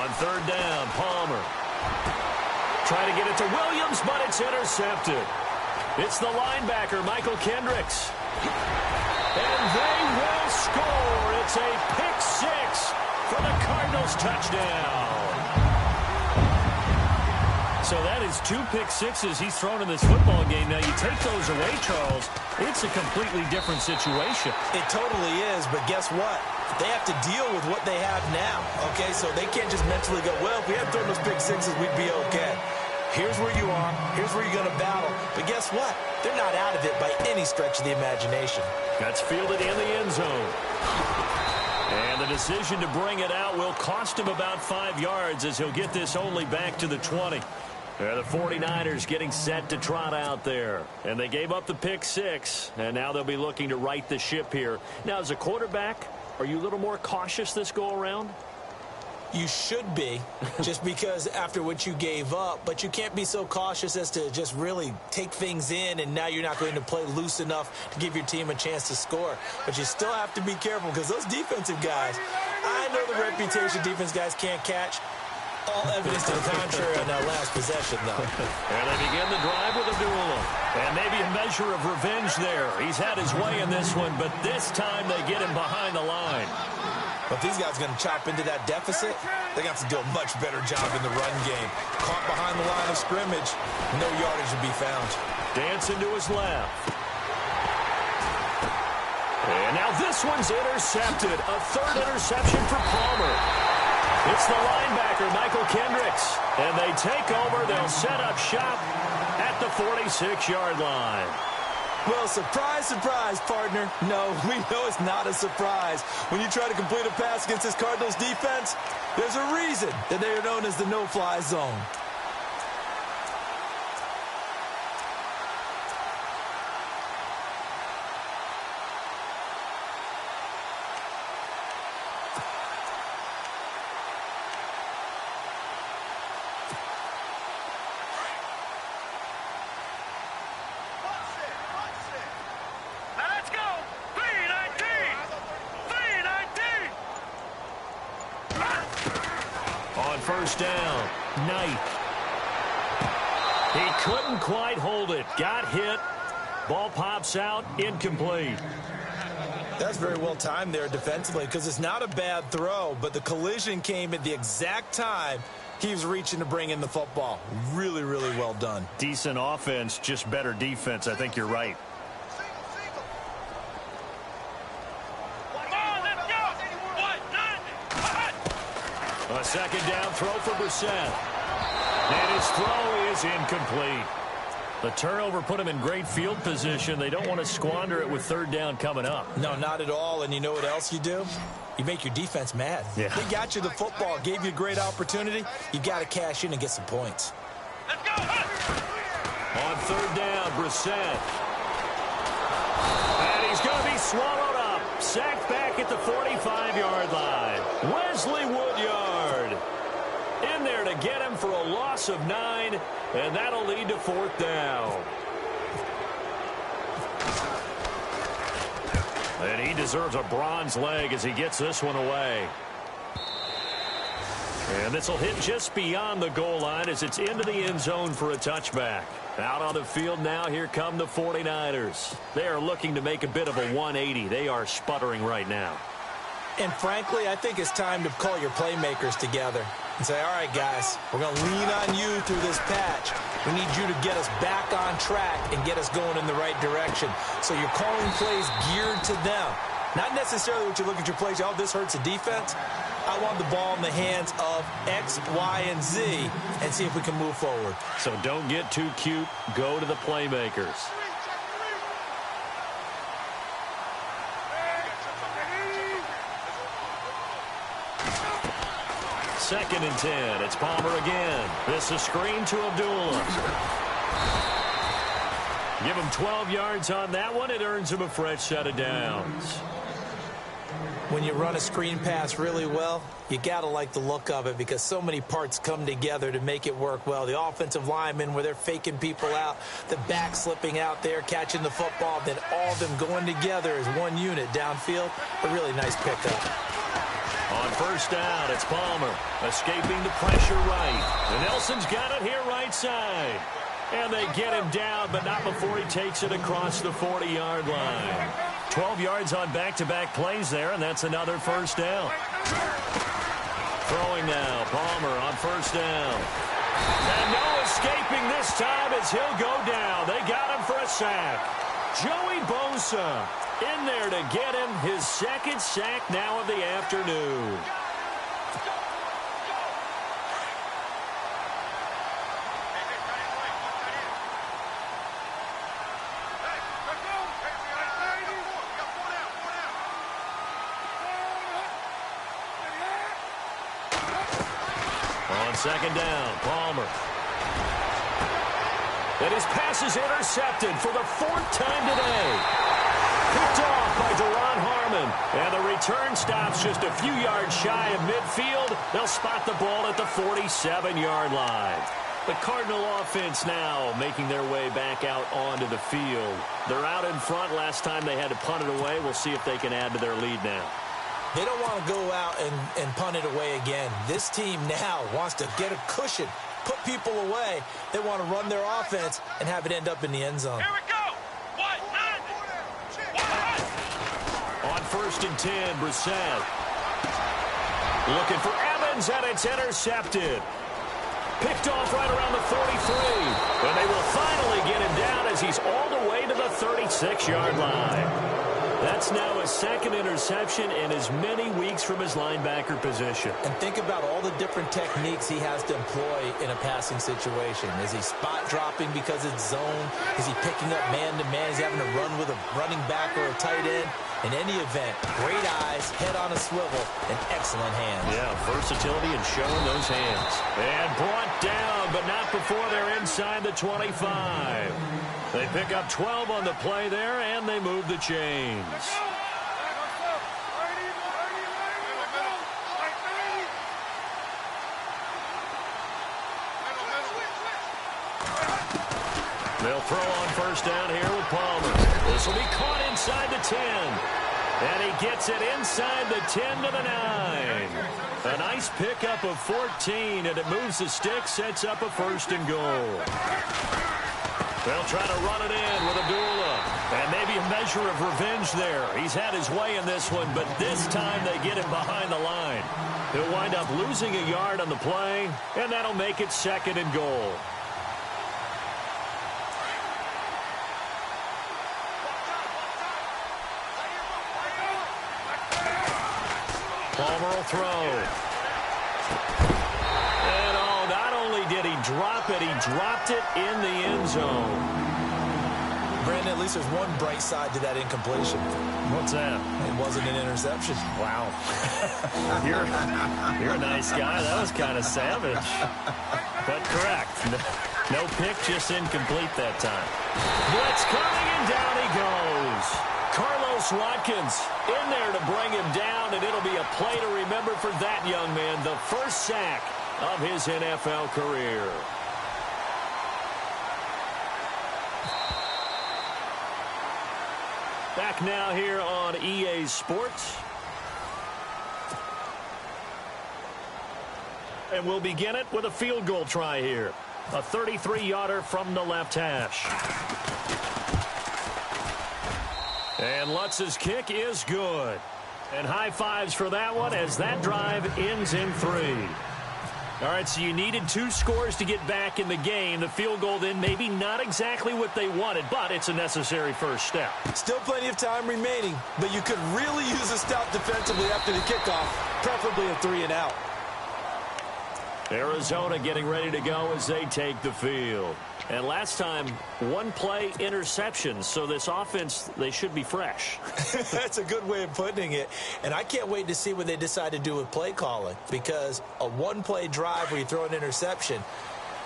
On 3rd down, Palmer. Trying to get it to Williams, but it's intercepted. It's the linebacker, Michael Kendricks. And they will score. It's a pick 6 for the Cardinals touchdown. So that is 2 pick sixes he's thrown in this football game. Now, you take those away, Charles, it's a completely different situation. It totally is, but guess what? They have to deal with what they have now, okay? So they can't just mentally go, well, if we had thrown those pick sixes, we'd be okay. Here's where you are. Here's where you're going to battle. But guess what? They're not out of it by any stretch of the imagination. That's fielded in the end zone. And the decision to bring it out will cost him about 5 yards as he'll get this only back to the 20. The 49ers getting set to trot out there. And they gave up the pick 6. And now they'll be looking to right the ship here. Now, as a quarterback, are you a little more cautious this go-around? You should be, just because after what you gave up. But you can't be so cautious as to just really take things in, and now you're not going to play loose enough to give your team a chance to score. But you still have to be careful, because those defensive guys, I know the reputation defense guys can't catch. All evidence to the contrary on that last possession, though. And they begin the drive with Abdullah. And maybe a measure of revenge there. He's had his way in this one, but this time they get him behind the line. But these guys are going to chop into that deficit. They're going to have to do a much better job in the run game. Caught behind the line of scrimmage, no yardage will be found. Dancing to his left. And now this one's intercepted. A third interception for Palmer. It's the linebacker, Michael Kendricks. And they take over. They'll set up shop at the 46-yard line. Well, surprise, surprise, partner. No, we know it's not a surprise. When you try to complete a pass against this Cardinals defense, there's a reason that they are known as the no-fly zone. First down, Knight. He couldn't quite hold it. Got hit. Ball pops out, incomplete. That's very well timed there defensively because it's not a bad throw, but the collision came at the exact time he was reaching to bring in the football. Really, really well done. Decent offense, just better defense. I think you're right. A second down throw for Brissett. And his throw is incomplete. The turnover put him in great field position. They don't want to squander it with third down coming up. No, not at all. And you know what else you do? You make your defense mad. Yeah. They got you the football, gave you a great opportunity. You got to cash in and get some points. Let's go! On third down, Brissett. And he's going to be swallowed up. Sacked back at the 45-yard line. Wesley Woodyard in there to get him for a loss of 9, and that'll lead to fourth down. And he deserves a bronze leg as he gets this one away. And this will hit just beyond the goal line as it's into the end zone for a touchback. Out on the field now, here come the 49ers. They are looking to make a bit of a 180. They are sputtering right now. And frankly, I think it's time to call your playmakers together and say, all right, guys, we're going to lean on you through this patch. We need you to get us back on track and get us going in the right direction. So you're calling plays geared to them. Not necessarily what you look at your plays, oh, this hurts the defense. I want the ball in the hands of X, Y, and Z and see if we can move forward. So don't get too cute. Go to the playmakers. Second and 10. It's Palmer again. This is a screen to Abdullah. Give him 12 yards on that one. It earns him a fresh set of downs. When you run a screen pass really well, you got to like the look of it because so many parts come together to make it work well. The offensive linemen where they're faking people out, the back slipping out there, catching the football, then all of them going together as one unit downfield. A really nice pickup. On first down, it's Palmer escaping the pressure right. And Nelson's got it here right side. And they get him down, but not before he takes it across the 40-yard line. 12 yards on back-to-back plays there, and that's another first down. Throwing now, Palmer on first down. And no escaping this time as he'll go down. They got him for a sack. Joey Bosa in there to get him his second sack now of the afternoon. On second down, Palmer. And his pass is intercepted for the fourth time today. Picked off by Deron Harmon. And the return stops just a few yards shy of midfield. They'll spot the ball at the 47-yard line. The Cardinal offense now making their way back out onto the field. They're out in front. Last time they had to punt it away. We'll see if they can add to their lead now. They don't want to go out and punt it away again. This team now wants to get a cushion, put people away. They want to run their offense and have it end up in the end zone. Here we go! On first and 10, Brissett. Looking for Evans, and it's intercepted. Picked off right around the 43. And they will finally get him down as he's all the way to the 36-yard line. That's now his second interception in as many weeks from his linebacker position. And think about all the different techniques he has to employ in a passing situation. Is he spot dropping because it's zone? Is he picking up man-to-man? Is he having to run with a running back or a tight end? In any event, great eyes, head on a swivel, and excellent hands. Yeah, versatility and showing those hands. And brought down, but not before they're inside the 25. They pick up 12 on the play there, and they move the chains. They'll throw on first down here with Palmer. This will be caught inside the 10. And he gets it inside the 10 to the 9. A nice pickup of 14, and it moves the stick, sets up a 1st and goal. They'll try to run it in with Abdullah. And maybe a measure of revenge there. He's had his way in this one, but this time they get him behind the line. He'll wind up losing a yard on the play, and that'll make it 2nd and goal. Palmer will throw. And not only did he drop it, he dropped it in the end zone. Brandon, at least there's one bright side to that incompletion. What's that? It wasn't an interception. Wow. You're a nice guy. That was kind of savage. But correct. No pick, just incomplete that time. Blitz coming, and down he goes. Carlos Watkins in there to bring him down, and it'll be a play to remember for that young man. The first sack of his NFL career. Back now here on EA Sports. And we'll begin it with a field goal try here. A 33-yarder from the left hash. And Lutz's kick is good. And high fives for that one as that drive ends in 3. All right, so you needed 2 scores to get back in the game. The field goal then maybe not exactly what they wanted, but it's a necessary first step. Still plenty of time remaining, but you could really use a stop defensively after the kickoff, preferably a 3-and-out. Arizona getting ready to go as they take the field. And last time, 1-play interceptions, so this offense, they should be fresh. That's a good way of putting it. And I can't wait to see what they decide to do with play calling, because a 1-play drive where you throw an interception,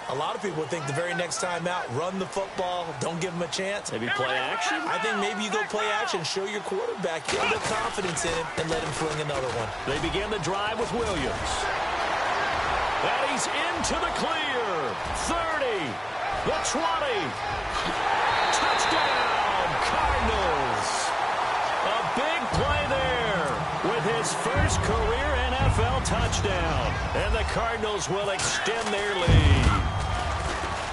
a lot of people think the very next time out, run the football, don't give them a chance. Maybe play action? I think maybe you go play action, show your quarterback, get a little confidence in him, and let him fling another one. They begin the drive with Williams. And he's into the clear. 30. The 20. Touchdown, Cardinals. A big play there with his first career NFL touchdown. And the Cardinals will extend their lead.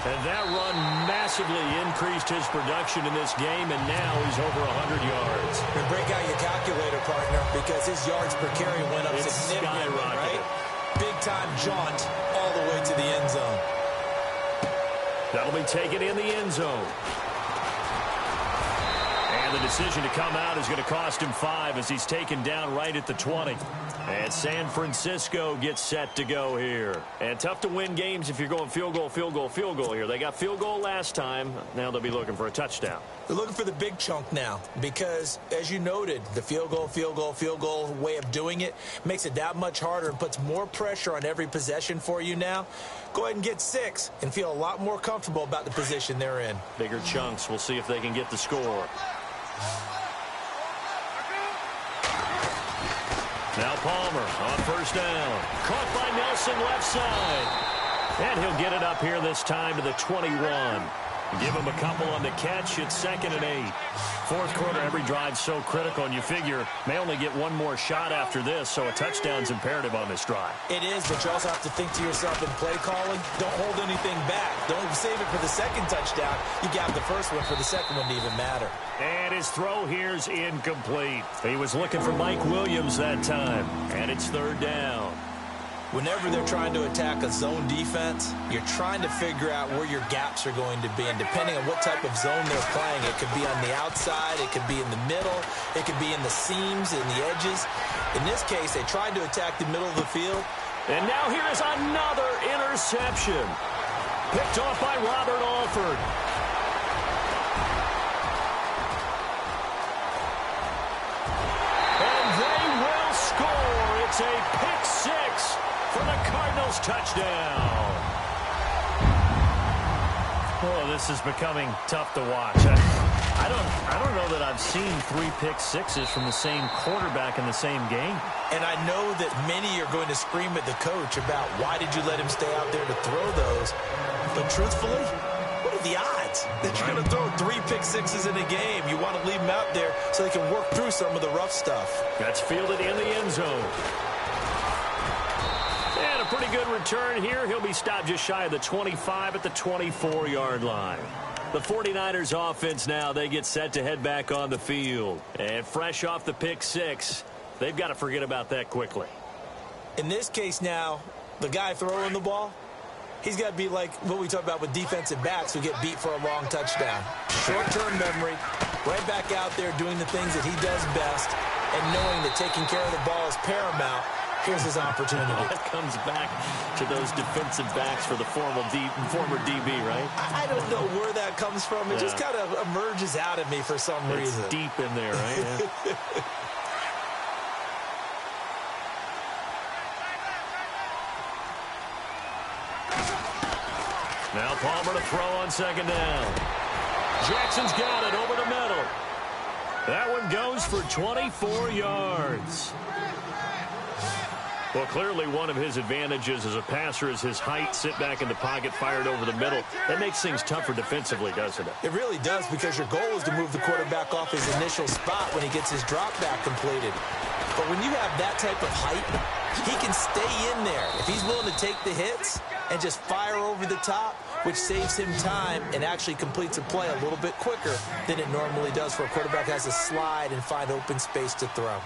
And that run massively increased his production in this game, and now he's over 100 yards. And break out your calculator, partner, because his yards per carry went up significantly, right? Big-time jaunt all the way to the end zone. That'll be taken in the end zone. And the decision to come out is going to cost him 5 as he's taken down right at the 20. And San Francisco gets set to go here. And tough to win games if you're going field goal, field goal, field goal here. They got field goal last time. Now they'll be looking for a touchdown. They're looking for the big chunk now because, as you noted, the field goal way of doing it makes it that much harder and puts more pressure on every possession for you now. Go ahead and get 6 and feel a lot more comfortable about the position they're in. Bigger chunks. We'll see if they can get the score. Now Palmer on first down. Caught by Nelson left side. And he'll get it up here this time to the 21. Give him a couple on the catch. It's 2nd and 8. Fourth quarter, every drive's so critical, and you figure may only get one more shot after this, so a touchdown's imperative on this drive. It is, but you also have to think to yourself in play calling, don't hold anything back. Don't save it for the second touchdown. You got the first one for the second one to even matter. And his throw here's incomplete. He was looking for Mike Williams that time, and it's third down. Whenever they're trying to attack a zone defense, you're trying to figure out where your gaps are going to be. And depending on what type of zone they're playing, it could be on the outside, it could be in the middle, it could be in the seams and the edges. In this case, they tried to attack the middle of the field. And now here is another interception. Picked off by Robert Alford. And they will score. It's a pick six for the Cardinals touchdown. Oh, this is becoming tough to watch. I don't know that I've seen 3 pick sixes from the same quarterback in the same game. And I know that many are going to scream at the coach about why did you let him stay out there to throw those. But truthfully, what are the odds that you're going to throw 3 pick sixes in a game? You want to leave them out there so they can work through some of the rough stuff. That's fielded in the end zone. And a pretty good return here. He'll be stopped just shy of the 25 at the 24-yard line. The 49ers offense now, they get set to head back on the field. And fresh off the pick six, they've got to forget about that quickly. In this case now, the guy throwing the ball, he's got to be like what we talk about with defensive backs who get beat for a long touchdown. Short-term memory, right back out there doing the things that he does best, and knowing that taking care of the ball is paramount. Here's his opportunity. That comes back to those defensive backs for the former DB, right? I don't know where that comes from. It just kind of emerges out of me for some reason. It's deep in there, right? Yeah. Now Palmer to throw on second down. Jackson's got it over the middle. That one goes for 24 yards. Well, clearly one of his advantages as a passer is his height, sit back in the pocket, fired over the middle. That makes things tougher defensively, doesn't it? It really does, because your goal is to move the quarterback off his initial spot when he gets his drop back completed. But when you have that type of height, he can stay in there. If he's willing to take the hits and just fire over the top, which saves him time and actually completes a play a little bit quicker than it normally does for a quarterback who has to slide and find open space to throw.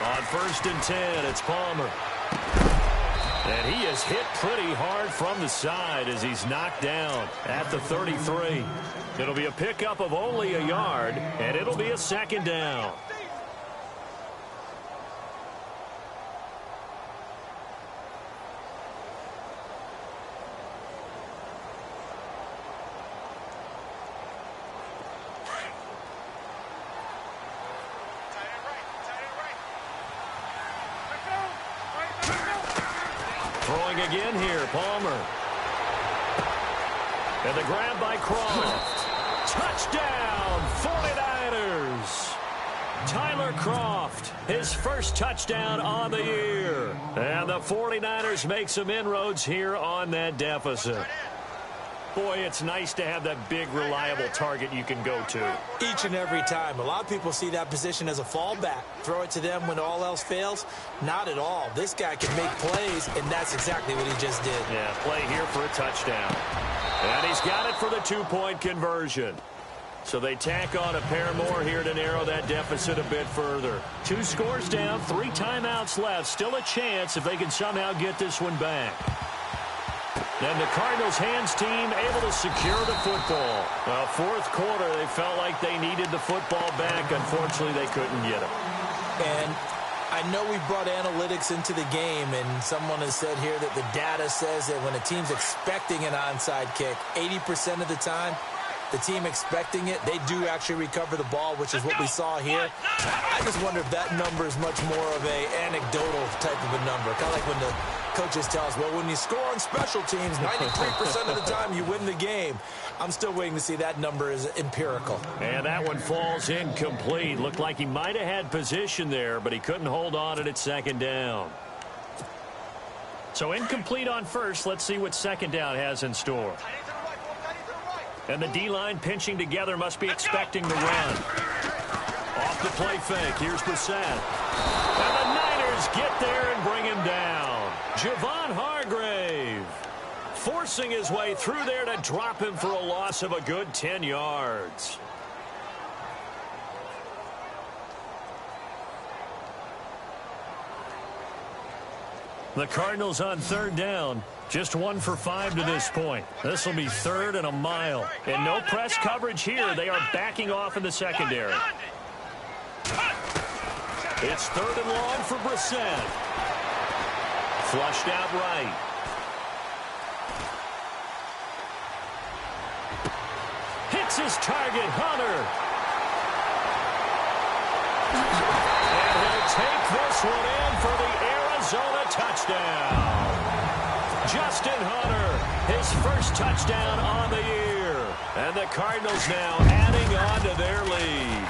On 1st and 10, it's Palmer. And he is hit pretty hard from the side as he's knocked down at the 33. It'll be a pickup of only a yard, and it'll be a second down. Throwing again here, Palmer. And the grab by Croft. Touchdown, 49ers. Tyler Croft, his first touchdown on the year. And the 49ers make some inroads here on that deficit. Boy, it's nice to have that big, reliable target you can go to. Each and every time. A lot of people see that position as a fallback. Throw it to them when all else fails. Not at all. This guy can make plays, and that's exactly what he just did. Yeah, play here for a touchdown. And he's got it for the 2-point conversion. So they tack on a pair more here to narrow that deficit a bit further. 2 scores down, 3 timeouts left. Still a chance if they can somehow get this one back. And the Cardinals' hands team able to secure the football. Well, fourth quarter, they felt like they needed the football back. Unfortunately, they couldn't get it. And I know we brought analytics into the game, and someone has said here that the data says that when a team's expecting an onside kick, 80% of the time, the team expecting it, they do actually recover the ball, which is what we saw here. I just wonder if that number is much more of a anecdotal type of a number. Kind of like when the coaches tell us, well, when you score on special teams, 93% of the time you win the game. I'm still waiting to see that number is empirical. And that one falls incomplete. Looked like he might have had position there, but he couldn't hold on at second down. So incomplete on first. Let's see what second down has in store. And the D-line pinching together must be expecting the run. Off the play fake. Here's Brissett. And the Niners get there and bring him down. Javon Hargrave forcing his way through there to drop him for a loss of a good 10 yards. The Cardinals on third down. Just 1 for 5 to this point. This will be 3rd and a mile. And no press coverage here. They are backing off in the secondary. It's 3rd and long for Brissett. Flushed out right. Hits his target, Hunter. And he'll take this one in for the Arizona touchdown. Justin Hunter, his first touchdown on the year. And the Cardinals now adding on to their lead.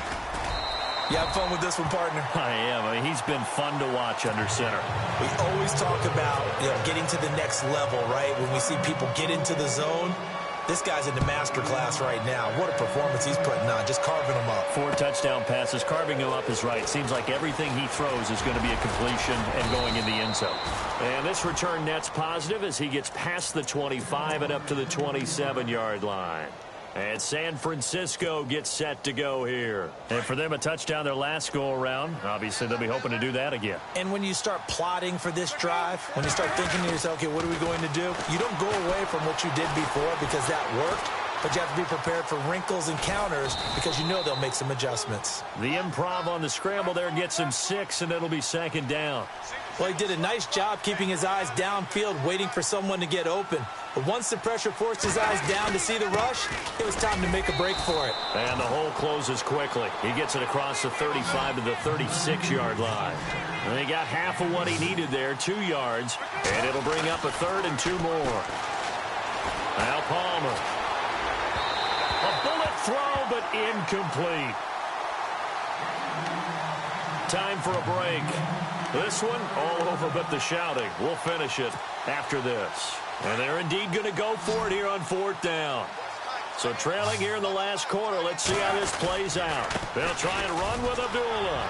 You have fun with this one, partner? I am. I mean, he's been fun to watch under center. We always talk about, getting to the next level, right? When we see people get into the zone. This guy's in the master class right now. What a performance he's putting on, just carving them up. 4 touchdown passes. Carving him up is right. Seems like everything he throws is going to be a completion and going in the end zone. And this return net's positive as he gets past the 25 and up to the 27-yard line. And San Francisco gets set to go here. And for them, a touchdown their last go-around. Obviously, they'll be hoping to do that again. And when you start plotting for this drive, when you start thinking to yourself, okay, what are we going to do? You don't go away from what you did before because that worked. But you have to be prepared for wrinkles and counters because you know they'll make some adjustments. The improv on the scramble there gets him 6, and it'll be 2nd down. Well, he did a nice job keeping his eyes downfield, waiting for someone to get open. But once the pressure forced his eyes down to see the rush, it was time to make a break for it. And the hole closes quickly. He gets it across the 35 to the 36-yard line. And he got half of what he needed there, 2 yards. And it'll bring up a 3rd and 2 more. Now Palmer. A bullet throw, but incomplete. Time for a break. This one all over but the shouting. We'll finish it after this. And they're indeed going to go for it here on 4th down. So trailing here in the last quarter. Let's see how this plays out. They'll try and run with Abdullah.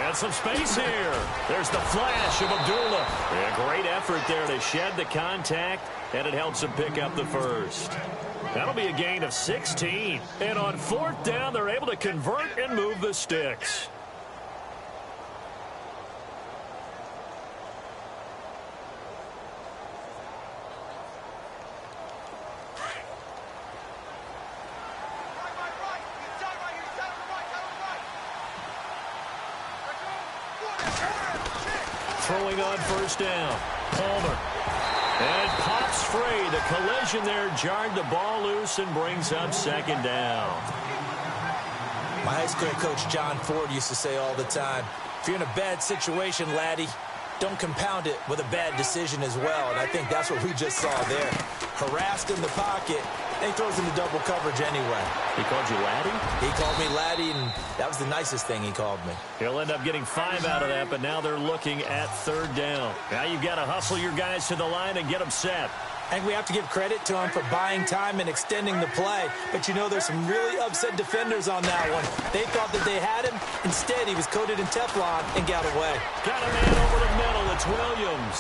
And some space here. There's the flash of Abdullah. And a great effort there to shed the contact, and it helps him pick up the first. That'll be a gain of 16. And on 4th down, they're able to convert and move the sticks. Throwing on 1st down. Palmer. And pops free. The collision there jarred the ball loose and brings up 2nd down. My high school coach, John Ford, used to say all the time, if you're in a bad situation, laddie, don't compound it with a bad decision as well. And I think that's what we just saw there. Harassed in the pocket, and he throws into double coverage anyway. He called you laddie? He called me laddie, and that was the nicest thing he called me. He'll end up getting 5 out of that, but now they're looking at 3rd down. Now you've got to hustle your guys to the line and get them set. I think we have to give credit to him for buying time and extending the play. But, there's some really upset defenders on that one. They thought that they had him. Instead, he was coated in Teflon and got away. Got a man over the middle. It's Williams.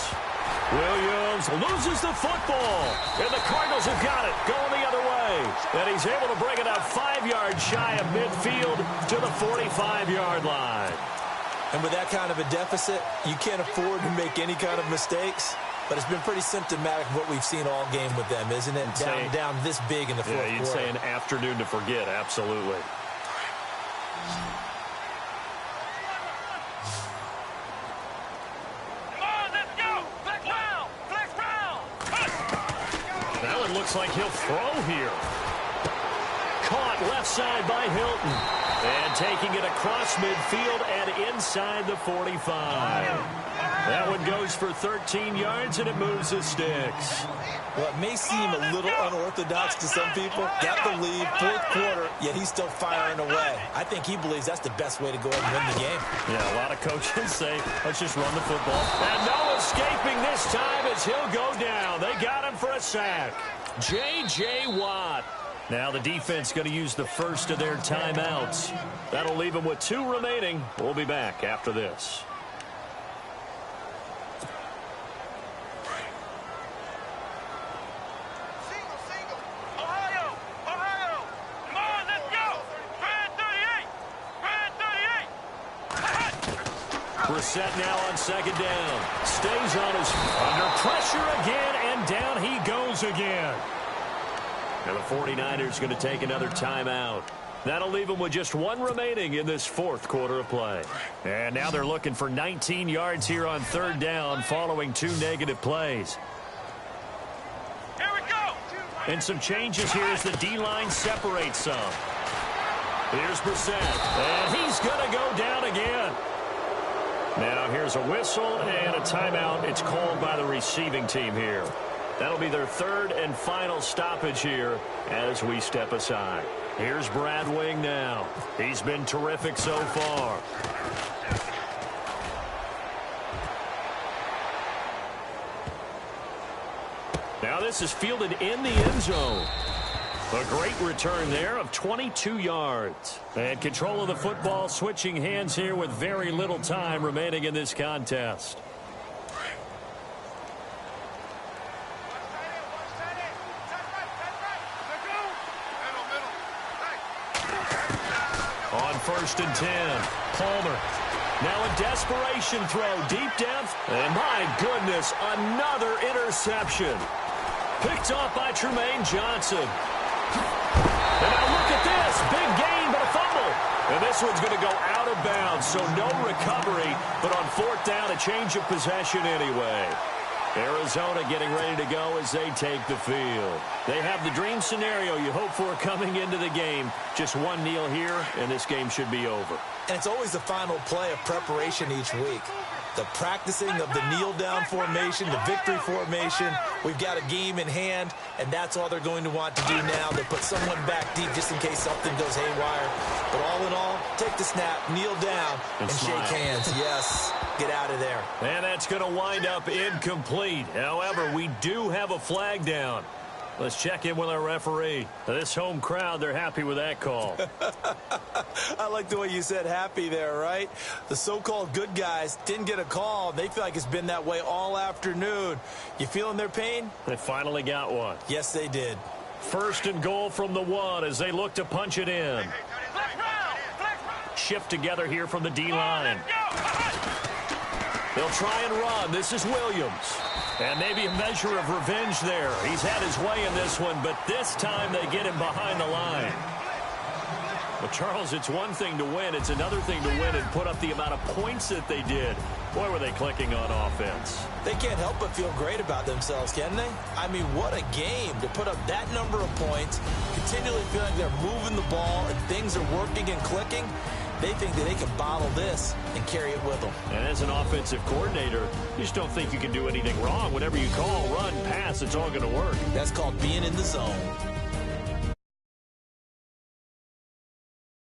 Williams loses the football. And the Cardinals have got it going the other way. And he's able to bring it out 5 yards shy of midfield to the 45-yard line. And with that kind of a deficit, you can't afford to make any kind of mistakes. But it's been pretty symptomatic of what we've seen all game with them, isn't it? Down this big in the fourth quarter. Yeah, you'd say an afternoon to forget, absolutely. Come on, let's go! Flex round! Flex round! That one looks like he'll throw here. Caught left side by Hilton. And taking it across midfield and inside the 45. That one goes for 13 yards, and it moves the sticks. Well, it may seem a little unorthodox to some people. Got the lead, 4th quarter, yet he's still firing away. I think he believes that's the best way to go ahead and win the game. Yeah, a lot of coaches say, let's just run the football. And no escaping this time as he'll go down. They got him for a sack. J.J. Watt Now the defense going to use the first of their timeouts. That'll leave them with 2 remaining. We'll be back after this. Brissett now on second down. Stays on his under pressure again, and down he goes again. And the 49ers going to take another timeout. That'll leave them with just 1 remaining in this 4th quarter of play. And now they're looking for 19 yards here on 3rd down following 2 negative plays. Here we go. And some changes here as the D-line separates some. Here's Brissett, and he's going to go down again. Now here's a whistle and a timeout. It's called by the receiving team here. That'll be their 3rd and final stoppage here as we step aside. Here's Brad Wing now. He's been terrific so far. Now this is fielded in the end zone. A great return there of 22 yards. And control of the football switching hands here with very little time remaining in this contest. On 1st and 10, Palmer. Now a desperation throw deep down. And my goodness, another interception. Picked off by Tremaine Johnson. And now look at this. Big gain, but a fumble. And this one's going to go out of bounds, so no recovery. But on 4th down, a change of possession anyway. Arizona getting ready to go as they take the field. They have the dream scenario you hope for coming into the game. Just 1 kneel here, and this game should be over. And it's always the final play of preparation each week. The practicing of the kneel-down formation, the victory formation. We've got a game in hand, and that's all they're going to want to do now. They put someone back deep just in case something goes haywire. But all in all, take the snap, kneel down, and shake hands. Yes, get out of there. And that's going to wind up incomplete. However, we do have a flag down. Let's check in with our referee. This home crowd, they're happy with that call. I like the way you said happy there, right? The so-called good guys didn't get a call. They feel like it's been that way all afternoon. You feeling their pain? They finally got one. Yes, they did. 1st and goal from the 1 as they look to punch it in. Shift together here from the D-line. They'll try and run. This is Williams. And maybe a measure of revenge there. He's had his way in this one, but this time they get him behind the line. Well, Charles, it's one thing to win. It's another thing to win and put up the amount of points that they did. Boy, were they clicking on offense. They can't help but feel great about themselves, can they? I mean, what a game to put up that number of points, continually feeling they're moving the ball and things are working and clicking. They think that they can bottle this and carry it with them. And as an offensive coordinator, you just don't think you can do anything wrong. Whenever you call, run, pass, it's all going to work. That's called being in the zone.